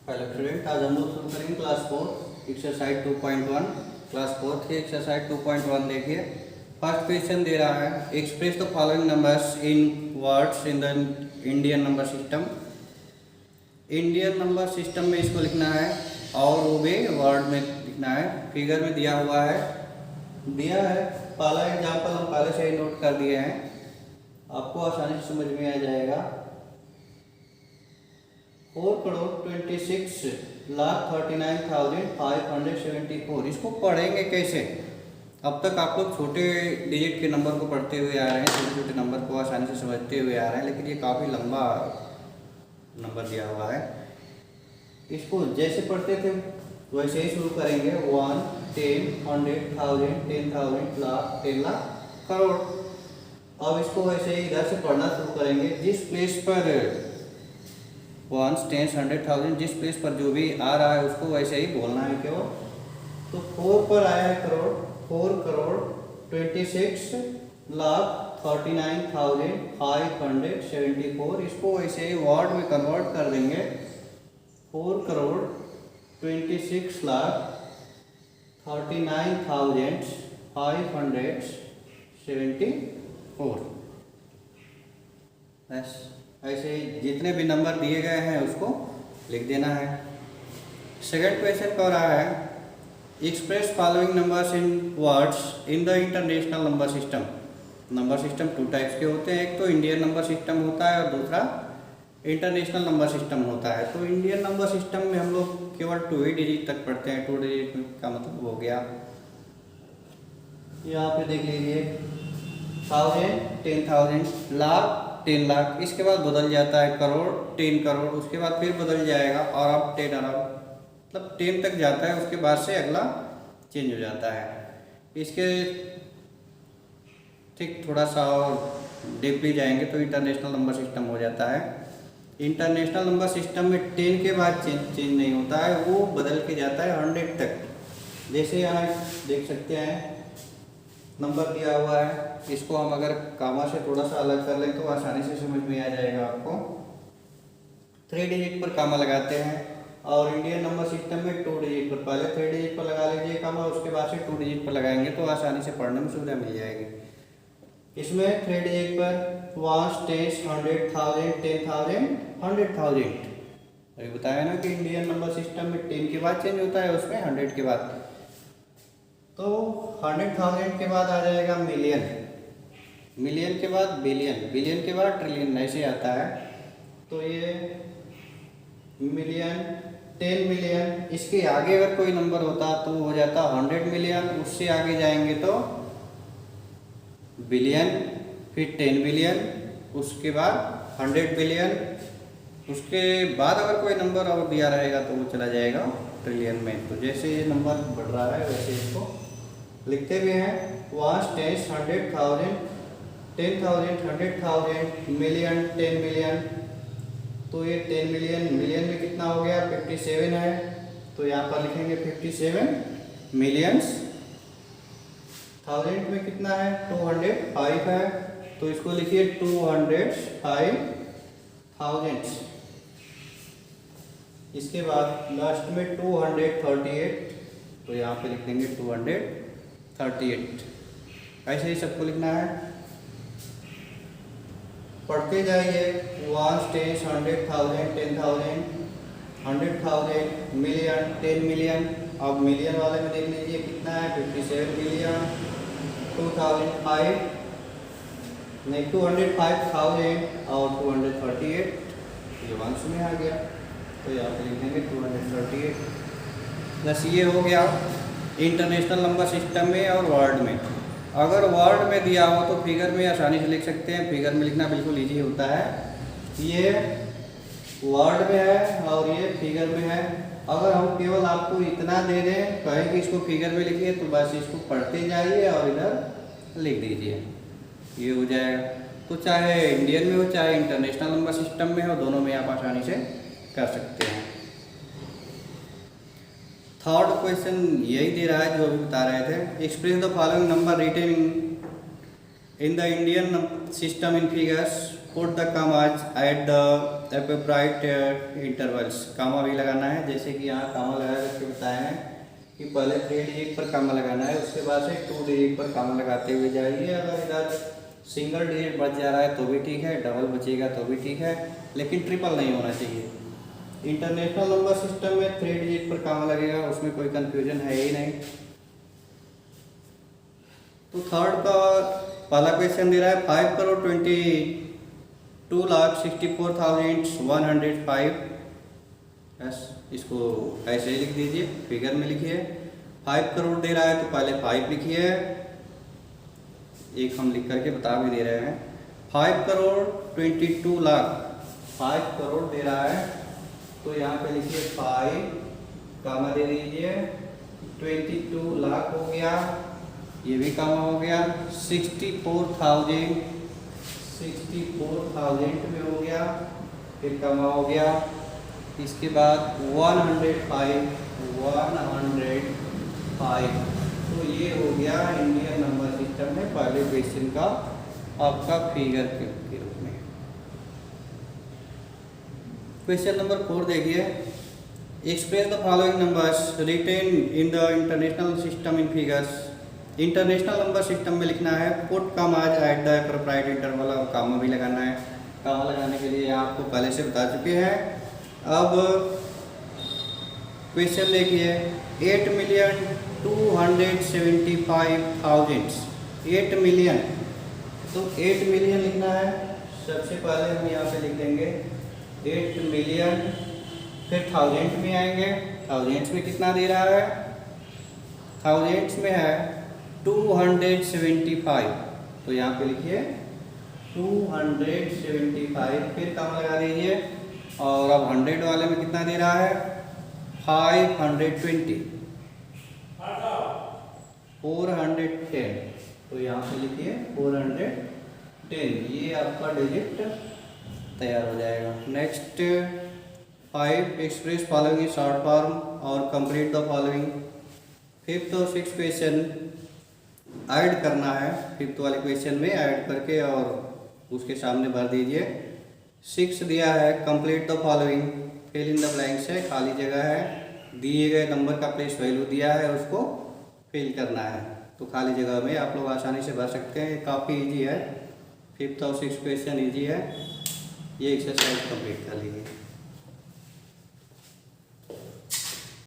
Hello student, आज हम लोग शुरू करेंगे क्लास 4 एक्सरसाइज 2.1। क्लास 4 की एक्सरसाइज 2.1 देखिए। फर्स्ट क्वेश्चन दे रहा है, express the following numbers in words in the Indian number system. Indian number system में इसको लिखना है और वो भी वर्ड में लिखना है। फिगर में दिया हुआ है, पहला एग्जाम्पल हम पहले से ही नोट कर दिए हैं, आपको आसानी से समझ में आ जाएगा। 4,26,39,574। इसको पढ़ेंगे कैसे? अब तक आप लोग छोटे डिजिट के नंबर को पढ़ते हुए आ रहे हैं, छोटे छोटे नंबर को आसानी से समझते हुए आ रहे हैं, लेकिन ये काफ़ी लंबा नंबर दिया हुआ है। इसको जैसे पढ़ते थे वैसे ही शुरू करेंगे। 1, 10, 100, 1000, 10,000, लाख, 10 लाख, करोड़। अब इसको वैसे ही इधर से पढ़ना शुरू करेंगे। जिस प्लेस पर 1, 10, 100, 1000 जिस प्लेस पर जो भी आ रहा है उसको वैसे ही बोलना है केवल। तो 4 पर आया है करोड़, 4,26,39,574। इसको वैसे ही वर्ड में कन्वर्ट कर देंगे। 4,26,39,574। बस ऐसे ही जितने भी नंबर दिए गए हैं उसको लिख देना है। सेकंड क्वेश्चन कह रहा है, express following numbers in words in the international number system. Number system 2 types के होते हैं, एक तो इंडियन नंबर सिस्टम होता है और दूसरा इंटरनेशनल नंबर सिस्टम होता है। तो इंडियन नंबर सिस्टम में हम लोग केवल 2 ही डिजिट तक पढ़ते हैं। 2 डिजिट का मतलब हो गया, यहाँ पे देख लीजिए, 1000, 10,000, लाख, 10 लाख। इसके बाद बदल जाता है करोड़, 10 करोड़। उसके बाद फिर बदल जाएगा अरब, 10 अरब, मतलब 10 तक जाता है। उसके बाद से अगला चेंज हो जाता है। इसके ठीक थोड़ा सा और डीपली जाएंगे तो इंटरनेशनल नंबर सिस्टम हो जाता है। इंटरनेशनल नंबर सिस्टम में 10 के बाद चेंज नहीं होता है, वो बदल के जाता है 100 तक। जैसे यहाँ देख सकते हैं नंबर दिया हुआ है, इसको हम अगर कामा से थोड़ा सा अलग कर लें तो आसानी से समझ में आ जाएगा आपको। 3 डिजिट पर कामा लगाते हैं और इंडियन नंबर सिस्टम में 2 डिजिट पर, पहले 3 डिजिट पर लगा लीजिए कामा, उसके बाद से 2 डिजिट पर लगाएंगे तो आसानी से पढ़ने में सुविधा मिल जाएगी। इसमें 3 डिजिट पर 1, 10, 100, 1000, 10,000, 100,000। अभी बताया ना कि इंडियन नंबर सिस्टम में 10 के बाद चेंज होता है, उसमें 100 के बाद। तो 100,000 के बाद आ जाएगा मिलियन, मिलियन के बाद बिलियन, बिलियन के बाद ट्रिलियन, ऐसे आता है। तो ये मिलियन, 10 मिलियन। इसके आगे अगर कोई नंबर होता तो हो जाता 100 मिलियन। उससे आगे जाएंगे तो बिलियन, फिर 10 बिलियन, उसके बाद 100 बिलियन। उसके बाद अगर कोई नंबर और दिया रहेगा तो वो चला जाएगा ट्रिलियन में। तो जैसे ये नंबर बढ़ रहा है वैसे इसको लिखते भी हैं। 1, 10, 100,000, 10,000, 100,000, मिलियन, 10 मिलियन। तो ये 10 मिलियन, मिलियन में कितना हो गया? 57 है, तो यहाँ पर लिखेंगे 57 मिलियंस। थाउजेंड में कितना है? 205 है, तो इसको लिखिए 205,000। इसके बाद लास्ट में 238, तो यहाँ पे लिख देंगे 238। ऐसे ही सबको लिखना है, पढ़ते जाइए। 1, 10, 100,000, 10,000, 100,000, मिलियन, 10 मिलियन। अब मिलियन वाले में देख लीजिए कितना है? 57 मिलियन, 2005 नहीं 205,000 और 238, ये वंश में आ गया, तो यहाँ पे लिख देंगे 238। बस ये हो गया इंटरनेशनल नंबर सिस्टम में और वर्ड में। अगर वर्ड में दिया हो तो फिगर में आसानी से लिख सकते हैं, फिगर में लिखना बिल्कुल ईजी होता है। ये वर्ड में है और ये फिगर में है। अगर हम केवल आपको इतना दे दें, कहें कि इसको फिगर में लिखिए, तो बस इसको पढ़ते जाइए और इधर लिख दीजिए, ये हो जाएगा। तो चाहे इंडियन में हो चाहे इंटरनेशनल नंबर सिस्टम में हो, दोनों में आप आसानी से कर सकते हैं। थर्ड क्वेश्चन यही दे रहा है जो अभी बता रहे थे, express the following number written in the Indian system in figures put the commas at the appropriate intervals, comma भी लगाना है। जैसे कि यहाँ कामा लगा करके बताए हैं कि पहले 3 डिजिट पर कामा लगाना है, उसके बाद से 2 डिजिट पर कामा लगाते हुए जाइए। अगर इधर सिंगल डिजिट बच जा रहा है तो भी ठीक है, डबल बचेगा तो भी ठीक है, लेकिन ट्रिपल नहीं होना चाहिए। इंटरनेशनल नंबर सिस्टम में 3 डिजिट पर कामा लगेगा, उसमें कोई कंफ्यूजन है ही नहीं। तो थर्ड का पहला क्वेश्चन दे रहा है 5,22,64,105। बस इसको ऐसे ही लिख दीजिए, फिगर में लिखिए। 5 करोड़ दे रहा है तो पहले 5 लिखिए, एक हम लिख करके बता भी दे रहे हैं। 5 करोड़ 22 लाख, 5 करोड़ दे रहा है तो यहाँ पे लिखिए 5, कामा दे दीजिए। 22 लाख हो गया, ये भी कामा हो गया। 64,000 में हो गया, फिर कामा हो गया। इसके बाद 105, तो ये हो गया इंडियन नंबर सिस्टम में पहले क्वेश्चन का आपका फिगर के रूप में। क्वेश्चन नंबर 4 देखिए, express the following numbers written in the international system in figures. International number system में लिखना है put commas at the appropriate interval, और कामा भी लगाना है। कामा लगाने के लिए आपको पहले से बता चुके हैं। अब क्वेश्चन देखिए, 8,275,000, 8 मिलियन, तो 8 मिलियन लिखना है। सबसे पहले हम यहाँ पे लिख देंगे 8 मिलियन, फिर थाउजेंड में आएंगे। थाउजेंड्स में कितना दे रहा है? थाउजेंड्स में है 275, तो यहाँ पे लिखिए 275, फिर कम लगा दीजिए। और अब 100 वाले में कितना दे रहा है? 520, 410, तो यहाँ पे लिखिए 410, ये आपका डिजिट तैयार हो जाएगा। Next 5, express following short form और कंप्लीट द फॉलोइंग। 5th और 6th क्वेश्चन ऐड करना है, 5th वाले क्वेश्चन में ऐड करके और उसके सामने भर दीजिए। 6 दिया है complete the following, fill in the blanks है, खाली जगह है, दिए गए नंबर का प्लेस वैल्यू दिया है, उसको फिल करना है। तो खाली जगह में आप लोग आसानी से भर सकते हैं, काफ़ी इजी है। 5th और 6th क्वेश्चन इजी है, ये एक्सरसाइज कंप्लीट कर लीजिए।